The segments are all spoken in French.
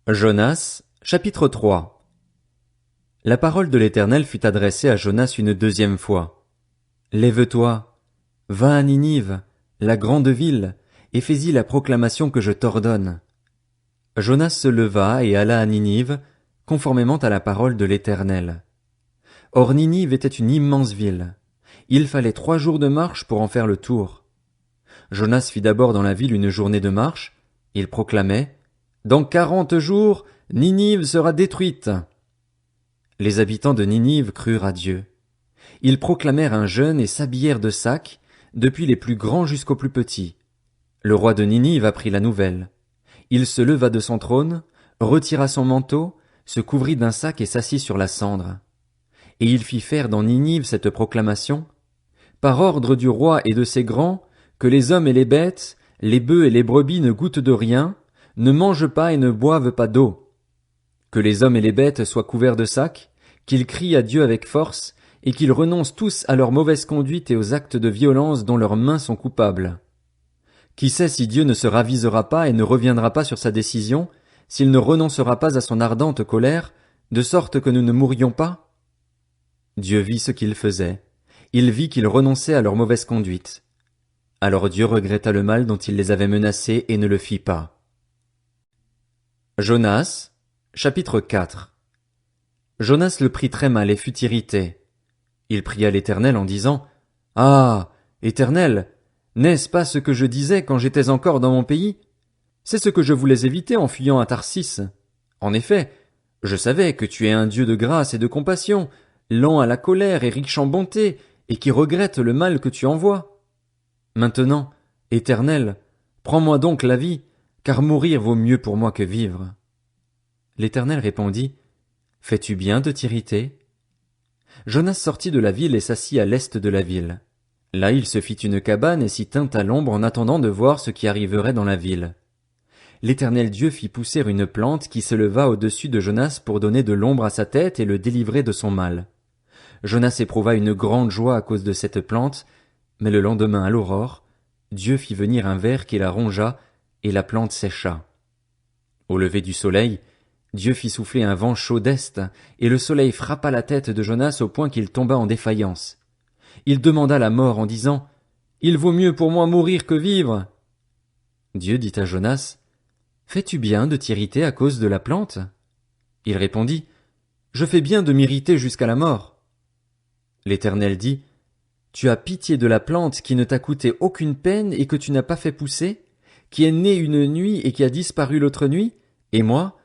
Jonas, chapitre 3. La parole de l'Éternel fut adressée à Jonas une deuxième fois. Lève-toi, va à Ninive, la grande ville, et fais-y la proclamation que je t'ordonne. Jonas se leva et alla à Ninive, conformément à la parole de l'Éternel. Or Ninive était une immense ville. Il fallait 3 jours de marche pour en faire le tour. Jonas fit d'abord dans la ville une journée de marche. Il proclamait: Dans 40 jours, Ninive sera détruite. Les habitants de Ninive crurent à Dieu. Ils proclamèrent un jeûne et s'habillèrent de sacs, depuis les plus grands jusqu'aux plus petits. Le roi de Ninive apprit la nouvelle. Il se leva de son trône, retira son manteau, se couvrit d'un sac et s'assit sur la cendre. Et il fit faire dans Ninive cette proclamation: Par ordre du roi et de ses grands, que les hommes et les bêtes, les bœufs et les brebis ne goûtent de rien, ne mangent pas et ne boivent pas d'eau. Que les hommes et les bêtes soient couverts de sacs, qu'ils crient à Dieu avec force, et qu'ils renoncent tous à leur mauvaise conduite et aux actes de violence dont leurs mains sont coupables. Qui sait si Dieu ne se ravisera pas et ne reviendra pas sur sa décision, s'il ne renoncera pas à son ardente colère, de sorte que nous ne mourions pas? Dieu vit ce qu'ils faisaient. Il vit qu'ils renonçaient à leur mauvaise conduite. Alors Dieu regretta le mal dont il les avait menacés et ne le fit pas. Jonas, chapitre 4. Jonas le prit très mal et fut irrité. Il pria l'Éternel en disant: Ah, Éternel, n'est-ce pas ce que je disais quand j'étais encore dans mon pays? C'est ce que je voulais éviter en fuyant à Tarsis. En effet, je savais que tu es un Dieu de grâce et de compassion, lent à la colère et riche en bonté, et qui regrette le mal que tu envoies. Maintenant, Éternel, prends-moi donc la vie, car mourir vaut mieux pour moi que vivre. L'Éternel répondit: Fais-tu bien de t'irriter? Jonas sortit de la ville et s'assit à l'est de la ville. Là il se fit une cabane et s'y tint à l'ombre en attendant de voir ce qui arriverait dans la ville. L'Éternel Dieu fit pousser une plante qui se leva au-dessus de Jonas pour donner de l'ombre à sa tête et le délivrer de son mal. Jonas éprouva une grande joie à cause de cette plante, mais le lendemain à l'aurore, Dieu fit venir un ver qui la rongea, et la plante sécha. Au lever du soleil, Dieu fit souffler un vent chaud d'est, et le soleil frappa la tête de Jonas au point qu'il tomba en défaillance. Il demanda la mort en disant: Il vaut mieux pour moi mourir que vivre. Dieu dit à Jonas: Fais-tu bien de t'irriter à cause de la plante? Il répondit: Je fais bien de m'irriter jusqu'à la mort. L'Éternel dit: Tu as pitié de la plante qui ne t'a coûté aucune peine et que tu n'as pas fait pousser, qui est née une nuit et qui a disparu l'autre nuit, et moi,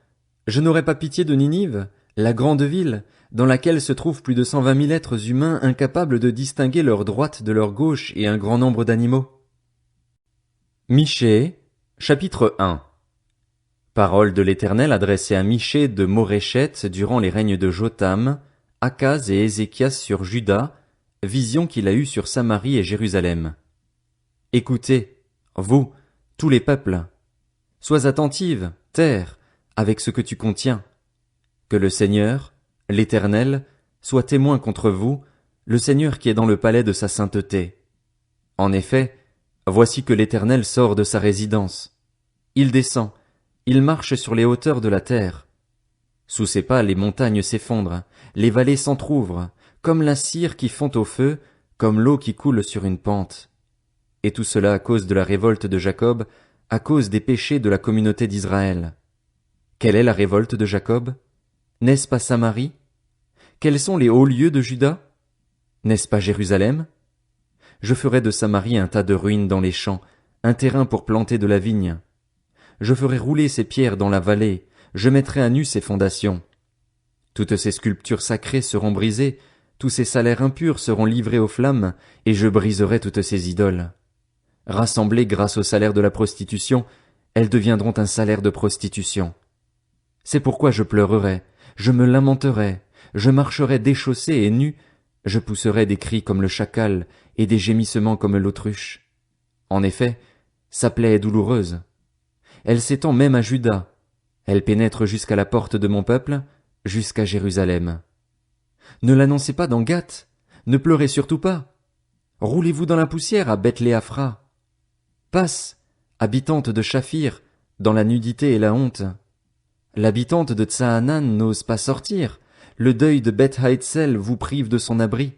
je n'aurais pas pitié de Ninive, la grande ville, dans laquelle se trouvent plus de 120 000 êtres humains incapables de distinguer leur droite de leur gauche et un grand nombre d'animaux. Michée, chapitre 1. Parole de l'Éternel adressée à Michée de Moréchet durant les règnes de Jotham, Akaz et Ézéchias sur Juda, vision qu'il a eue sur Samarie et Jérusalem. Écoutez, vous, tous les peuples. Sois attentive, terre, avec ce que tu contiens. Que le Seigneur, l'Éternel, soit témoin contre vous, le Seigneur qui est dans le palais de sa sainteté. En effet, voici que l'Éternel sort de sa résidence. Il descend, il marche sur les hauteurs de la terre. Sous ses pas les montagnes s'effondrent, les vallées s'entr'ouvrent, comme la cire qui fond au feu, comme l'eau qui coule sur une pente. Et tout cela à cause de la révolte de Jacob, à cause des péchés de la communauté d'Israël. Quelle est la révolte de Jacob? N'est-ce pas Samarie? Quels sont les hauts lieux de Juda? N'est-ce pas Jérusalem? Je ferai de Samarie un tas de ruines dans les champs, un terrain pour planter de la vigne. Je ferai rouler ses pierres dans la vallée, je mettrai à nu ses fondations. Toutes ces sculptures sacrées seront brisées, tous ces salaires impurs seront livrés aux flammes, et je briserai toutes ces idoles. Rassemblées grâce au salaire de la prostitution, elles deviendront un salaire de prostitution. C'est pourquoi je pleurerai, je me lamenterai, je marcherai déchaussé et nu, je pousserai des cris comme le chacal et des gémissements comme l'autruche. En effet, sa plaie est douloureuse. Elle s'étend même à Juda, elle pénètre jusqu'à la porte de mon peuple, jusqu'à Jérusalem. Ne l'annoncez pas dans Gath, ne pleurez surtout pas. Roulez-vous dans la poussière à Beth-Léaphra. Passe, habitante de Shaphir, dans la nudité et la honte. L'habitante de Tsaanan n'ose pas sortir. Le deuil de Beth Haetzel vous prive de son abri.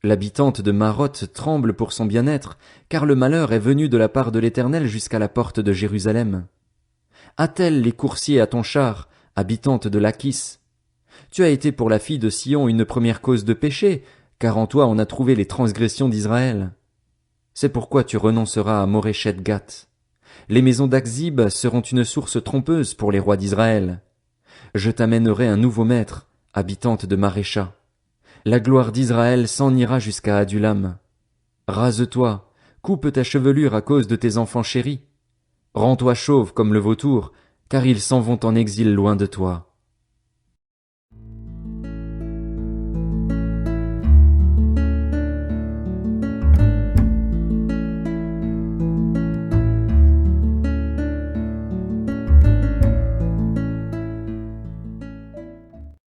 L'habitante de Maroth tremble pour son bien-être, car le malheur est venu de la part de l'Éternel jusqu'à la porte de Jérusalem. Attelle les coursiers à ton char, habitante de Lachis. Tu as été pour la fille de Sion une première cause de péché, car en toi on a trouvé les transgressions d'Israël. C'est pourquoi tu renonceras à Moreshet-Gath. Les maisons d'Axib seront une source trompeuse pour les rois d'Israël. Je t'amènerai un nouveau maître, habitante de Marécha. La gloire d'Israël s'en ira jusqu'à Adulam. Rase-toi, coupe ta chevelure à cause de tes enfants chéris. Rends-toi chauve comme le vautour, car ils s'en vont en exil loin de toi.